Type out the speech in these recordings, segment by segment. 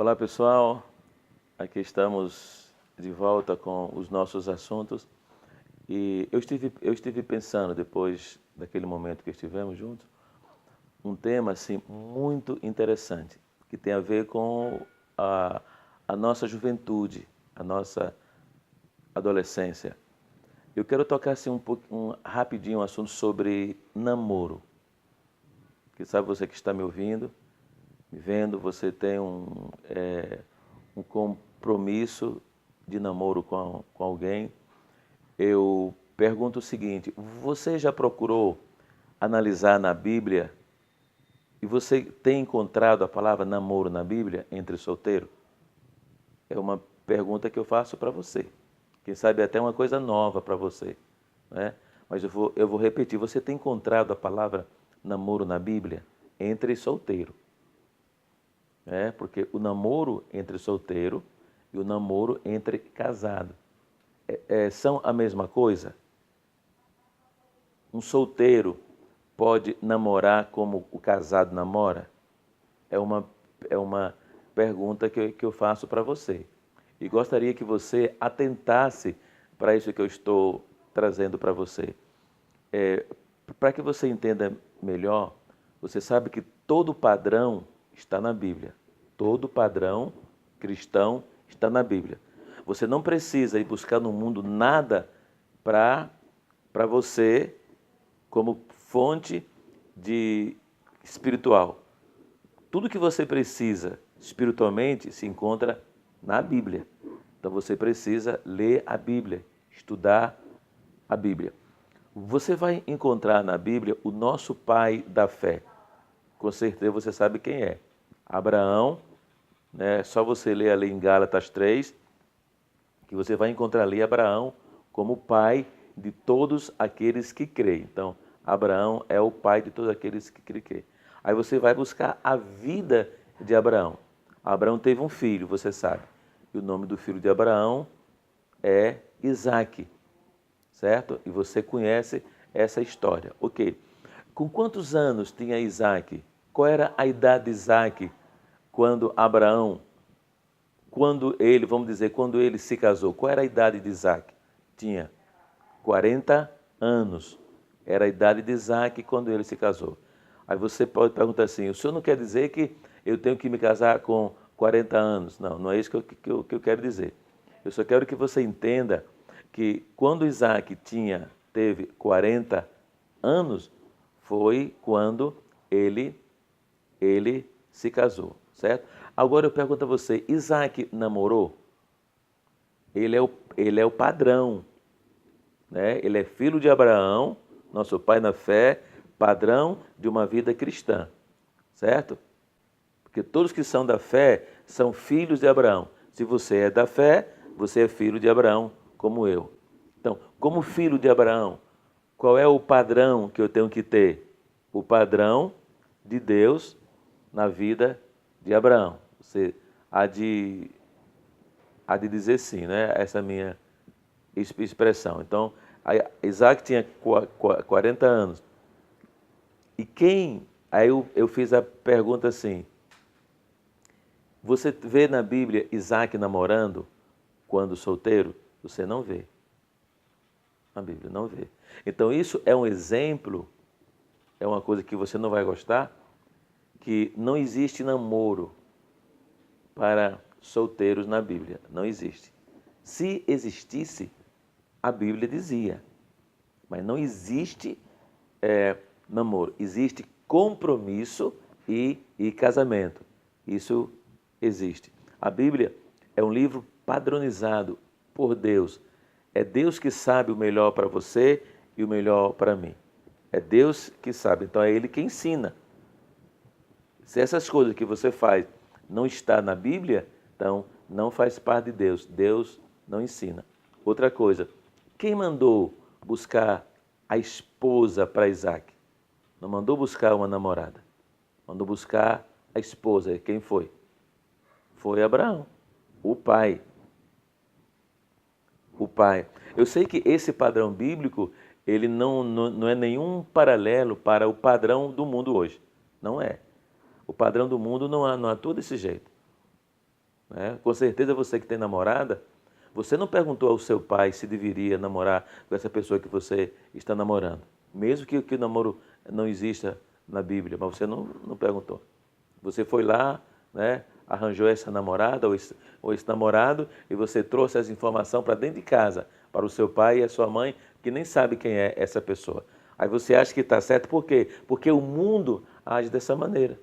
Olá pessoal, aqui estamos de volta com os nossos assuntos e eu estive pensando depois daquele momento que estivemos juntos, um tema assim muito interessante que tem a ver com a nossa juventude, a nossa adolescência. Eu quero tocar assim rapidinho um assunto sobre namoro. Que sabe você que está me ouvindo, me vendo, você tem um compromisso de namoro com alguém. Eu pergunto o seguinte: você já procurou analisar na Bíblia e você tem encontrado a palavra namoro na Bíblia entre solteiro? É uma pergunta que eu faço para você. Quem sabe até uma coisa nova para você, né? Mas eu vou repetir: você tem encontrado a palavra namoro na Bíblia entre solteiro? Porque o namoro entre solteiro e o namoro entre casado são a mesma coisa? Um solteiro pode namorar como o casado namora? É uma pergunta que eu faço para você. E gostaria que você atentasse para isso que eu estou trazendo para você. Para que você entenda melhor, você sabe que todo padrão está na Bíblia. Todo padrão cristão está na Bíblia. Você não precisa ir buscar no mundo nada para você como fonte de espiritual. Tudo que você precisa espiritualmente se encontra na Bíblia. Então você precisa ler a Bíblia, estudar a Bíblia. Você vai encontrar na Bíblia o nosso pai da fé. Com certeza você sabe quem é. Abraão, né? Só você ler ali em Gálatas 3, que você vai encontrar ali Abraão como pai de todos aqueles que creem. Então, Abraão é o pai de todos aqueles que creem. Aí você vai buscar a vida de Abraão. Abraão teve um filho, você sabe. E o nome do filho de Abraão é Isaque, certo? E você conhece essa história. Ok. Com quantos anos tinha Isaque? Qual era a idade de Isaque quando quando ele se casou? Qual era a idade de Isaque? Tinha 40 anos. Era a idade de Isaque quando ele se casou. Aí você pode perguntar assim: o senhor não quer dizer que eu tenho que me casar com 40 anos? Não, não é isso que eu quero dizer. Eu só quero que você entenda que quando Isaque teve 40 anos, foi quando ele se casou, certo? Agora eu pergunto a você: Isaque namorou? Ele é o padrão, né? Ele é filho de Abraão, nosso pai na fé, padrão de uma vida cristã, certo? Porque todos que são da fé são filhos de Abraão. Se você é da fé, você é filho de Abraão, como eu. Então, como filho de Abraão, qual é o padrão que eu tenho que ter? O padrão de Deus na vida de Abraão. Você há de dizer sim, né? Essa é a minha expressão. Então, Isaac tinha 40 anos. Aí eu fiz a pergunta assim: você vê na Bíblia Isaac namorando quando solteiro? Você não vê. Na Bíblia, não vê. Então, isso é um exemplo, é uma coisa que você não vai gostar, que não existe namoro para solteiros na Bíblia. Não existe. Se existisse, a Bíblia dizia. Mas não existe namoro. Existe compromisso e casamento. Isso existe. A Bíblia é um livro padronizado por Deus. É Deus que sabe o melhor para você e o melhor para mim. É Deus que sabe. Então é Ele que ensina. Se essas coisas que você faz não está na Bíblia, então não faz parte de Deus. Deus não ensina. Outra coisa, quem mandou buscar a esposa para Isaac? Não mandou buscar uma namorada. Mandou buscar a esposa. E quem foi? Foi Abraão, o pai. O pai. Eu sei que esse padrão bíblico, ele não é nenhum paralelo para o padrão do mundo hoje. Não é. O padrão do mundo não atua desse jeito. né? Com certeza você que tem namorada, você não perguntou ao seu pai se deveria namorar com essa pessoa que você está namorando. Mesmo que o namoro não exista na Bíblia, mas você não perguntou. Você foi lá, né, arranjou essa namorada ou esse namorado e você trouxe essa informação para dentro de casa, para o seu pai e a sua mãe, que nem sabe quem é essa pessoa. Aí você acha que está certo, por quê? Porque o mundo age dessa maneira.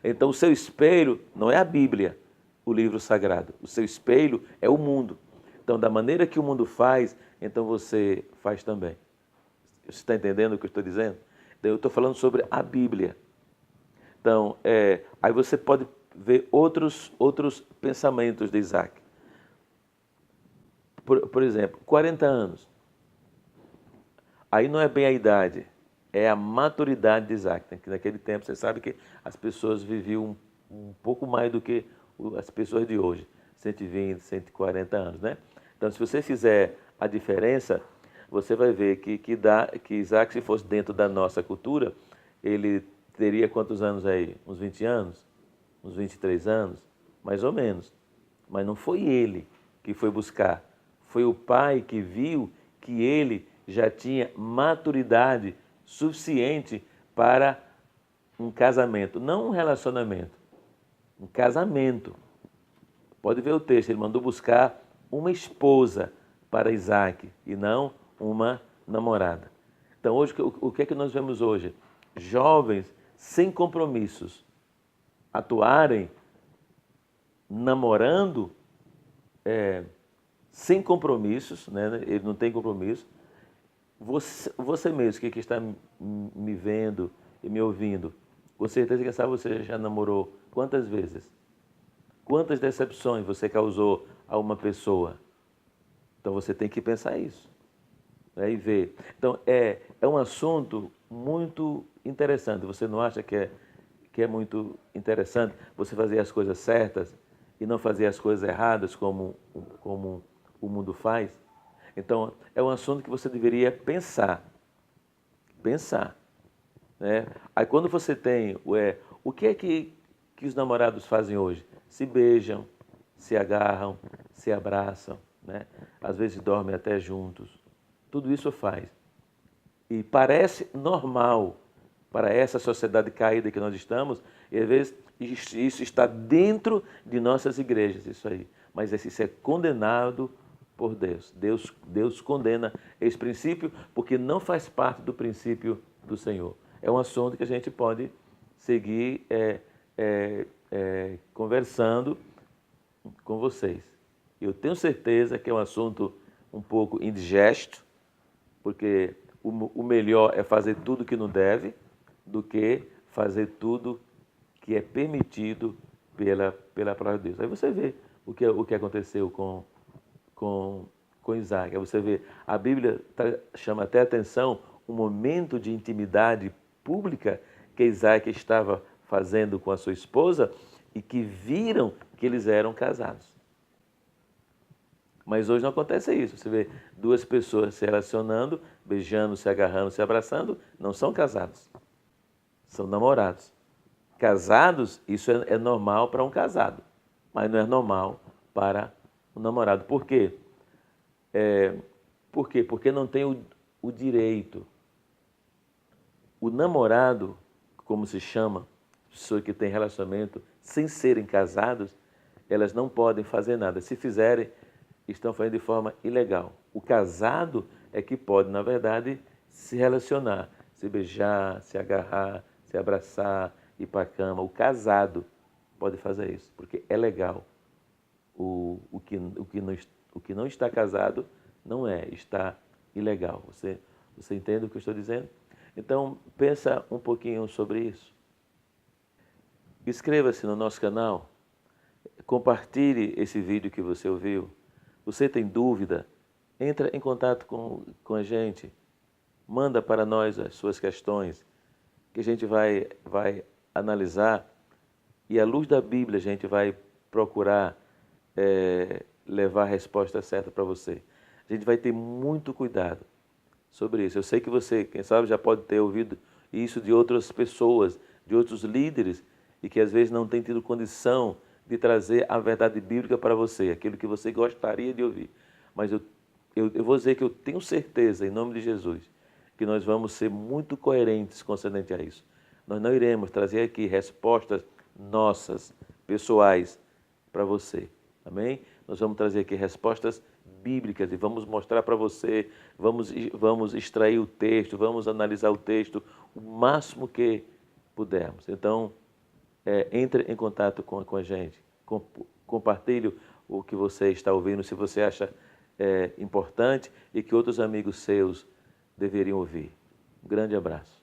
Então o seu espelho não é a Bíblia, o livro sagrado. O seu espelho é o mundo. Então, da maneira que o mundo faz, então você faz também. Você está entendendo o que eu estou dizendo? Então, eu estou falando sobre a Bíblia. Então, aí você pode ver outros pensamentos de Isaac. Por exemplo, 40 anos. Aí não é bem a idade, é a maturidade de Isaac. Naquele tempo, você sabe que as pessoas viviam um pouco mais do que as pessoas de hoje. 120, 140 anos, né? Então, se você fizer a diferença, você vai ver que Isaac, se fosse dentro da nossa cultura, ele teria quantos anos aí? Uns 20 anos? Uns 23 anos? Mais ou menos. Mas não foi ele que foi buscar. Foi o pai que viu que ele já tinha maturidade suficiente para um casamento. Não um relacionamento, um casamento. Pode ver o texto, ele mandou buscar uma esposa para Isaac e não uma namorada. Então, hoje, o que é que nós vemos hoje? Jovens sem compromissos atuarem namorando sem compromissos, né? Ele não tem compromisso. Você mesmo que está me vendo e me ouvindo, com certeza que sabe, você já namorou quantas vezes? Quantas decepções você causou a uma pessoa? Então você tem que pensar isso, né, e ver. Então é um assunto muito interessante. Você não acha que é muito interessante você fazer as coisas certas e não fazer as coisas erradas como o mundo faz? Então é um assunto que você deveria pensar. Pensar. Né? Aí quando você tem o que é que os namorados fazem hoje? Se beijam, se agarram, se abraçam, né? Às vezes dormem até juntos. Tudo isso faz. E parece normal para essa sociedade caída que nós estamos, e às vezes isso está dentro de nossas igrejas, isso aí. Mas isso é condenado por Deus. Deus condena esse princípio porque não faz parte do princípio do Senhor. É um assunto que a gente pode seguir conversando com vocês. Eu tenho certeza que é um assunto um pouco indigesto, porque o melhor é fazer tudo que não deve do que fazer tudo que é permitido pela palavra de Deus. Aí você vê o que aconteceu com Isaac. Aí você vê, a Bíblia chama até atenção um momento de intimidade pública que Isaac estava fazendo com a sua esposa e que viram que eles eram casados. Mas hoje não acontece isso. Você vê duas pessoas se relacionando, beijando, se agarrando, se abraçando, não são casados. São namorados. Casados, isso é normal para um casado, mas não é normal para um namorado. Por quê? Por quê? Porque não tem o direito. O namorado, como se chama, pessoas que têm relacionamento sem serem casados, elas não podem fazer nada. Se fizerem, estão fazendo de forma ilegal. O casado é que pode, na verdade, se relacionar, se beijar, se agarrar, se abraçar, ir para a cama. O casado pode fazer isso, porque é legal. O que não está casado não está ilegal. Você entende o que eu estou dizendo? Então, pensa um pouquinho sobre isso. Inscreva-se no nosso canal, compartilhe esse vídeo que você ouviu. Você tem dúvida? Entra em contato com a gente, manda para nós as suas questões, que a gente vai analisar e à luz da Bíblia a gente vai procurar levar a resposta certa para você. A gente vai ter muito cuidado sobre isso. Eu sei que você, quem sabe, já pode ter ouvido isso de outras pessoas, de outros líderes, e que às vezes não tem tido condição de trazer a verdade bíblica para você, aquilo que você gostaria de ouvir. Mas eu vou dizer que eu tenho certeza, em nome de Jesus, que nós vamos ser muito coerentes concernente a isso. Nós não iremos trazer aqui respostas nossas, pessoais, para você. Amém? Nós vamos trazer aqui respostas bíblicas e vamos mostrar para você, vamos extrair o texto, vamos analisar o texto o máximo que pudermos. Então, entre em contato com a gente, compartilhe o que você está ouvindo, se você acha importante e que outros amigos seus deveriam ouvir. Um grande abraço.